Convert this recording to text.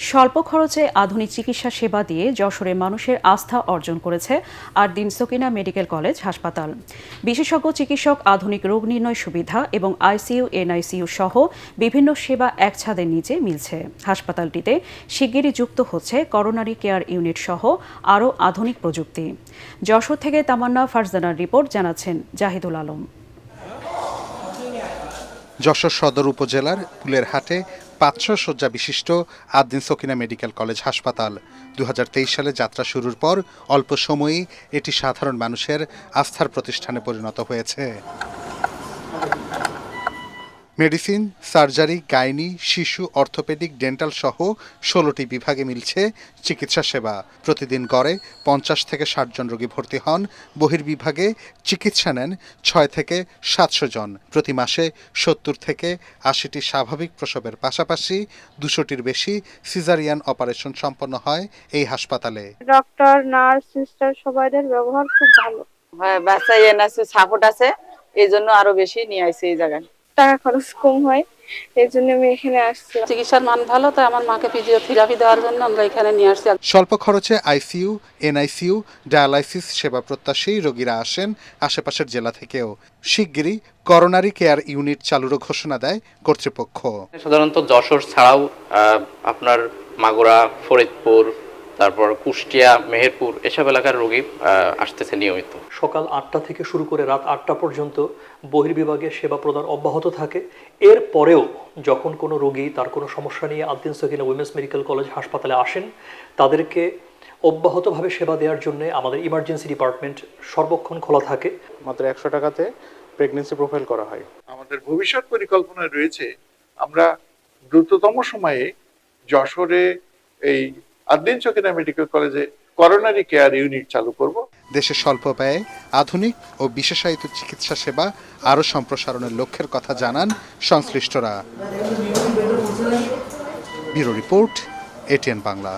স্বল্প খরচে আধুনিক চিকিৎসা সেবা দিয়ে যশোরে মানুষের আস্থা অর্জন করেছে আরদিন সকিনা মেডিকেল কলেজ হাসপাতাল। বিশেষজ্ঞ চিকিৎসক, আধুনিক রোগ নির্ণয় সুবিধা এবং আইসিইউ, এনআইসিইউ সহ বিভিন্ন সেবা এক ছাদের নিচে মিলছে। হাসপাতালটিতে শিগগিরই যুক্ত হচ্ছে করোনারি কেয়ার ইউনিট সহ আরও আধুনিক প্রযুক্তি। যশোর থেকে তামান্না ফারজানার রিপোর্ট, জানাচ্ছেন জাহিদুল আলম। যশোর সদর উপজেলার ফুলেরহাটে ৫০০ শয্যা বিশিষ্ট আরদিন সকিনা মেডিকেল কলেজ হাসপাতাল ২০২৩ সালে যাত্রা শুরুর পর অল্প সময়েই এটি সাধারণ মানুষের আস্থার প্রতিষ্ঠানে পরিণত হয়েছে। মেডিসিন, সার্জারি, গাইনি, শিশু, অর্থোপেডিক, ডেন্টাল সহ ১৬টি বিভাগে মিলছে চিকিৎসা সেবা। প্রতিদিন গড়ে ৫০ থেকে ৬০ জন রোগী ভর্তি হন। বহির্বিভাগে চিকিৎসা নেন ৬ থেকে ৭০০ জন। প্রতি মাসে ৭০ থেকে ৮০টি স্বাভাবিক প্রসবের পাশাপাশি ২০০টির বেশি সিজারিয়ান অপারেশন সম্পন্ন হয় এই হাসপাতালে। ডক্টর, নার্স, সিস্টার সবাইদের ব্যবহার খুব ভালো। হ্যাঁ, বাচ্চা এনআরসি সাপোর্ট আছে, এই জন্য আরো বেশি নিয়ে আইছে এই জায়গায়। টাকা খরচ কম হয়, এই জন্য আমি এখানে আসছি। চিকিৎসার মান ভালো, তাই আমার মাকে ফিজিওথেরাপি দেওয়ার জন্য আমরা এখানে নিয়ে আসছি। স্বল্প খরচে আইসিইউ, এনআইসিইউ, ডায়ালাইসিস সেবা প্রত্যাশী রোগীরা আসেন আশেপাশের জেলা থেকেও। শিগগিরই করোনারি কেয়ার ইউনিট চালুরও ঘোষণা দেয় কর্তৃপক্ষ। সাধারণত যশোর ছাড়াও আপনার মাগুরা, ফরিদপুর, তারপর কুষ্টিয়া, মেহেরপুর এসব এলাকার রোগী আসতেছে নিয়মিত। সকাল ৮টা থেকে শুরু করে রাত ৮টা পর্যন্ত বহির্বিভাগে সেবা প্রদান অব্যাহত থাকে। এর পরেও যখন কোনো রোগী তার কোনো সমস্যা নিয়ে আরদিন সকিনা উইমেন্স মেডিকেল কলেজ হাসপাতালে আসেন, তাদেরকে অব্যাহতভাবে সেবা দেওয়ার জন্য আমাদের ইমার্জেন্সি ডিপার্টমেন্ট সর্বক্ষণ খোলা থাকে। মাত্র ১০০ টাকাতে প্রেগন্যান্সি প্রোফাইল করা হয়। আমাদের ভবিষ্যৎ পরিকল্পনায় রয়েছে আমরা দ্রুততম সময়ে যশোরে এই আরদিন সকিনা মেডিকেল কলেজে করোনারি কেয়ার ইউনিট চালু করব। দেশে স্বল্প ব্যয়ে আধুনিক ও বিশেষায়িত চিকিৎসা সেবা আরও সম্প্রসারণের লক্ষ্যের কথা জানান সংশ্লিষ্টরা। Bureau report, ATN Bangla.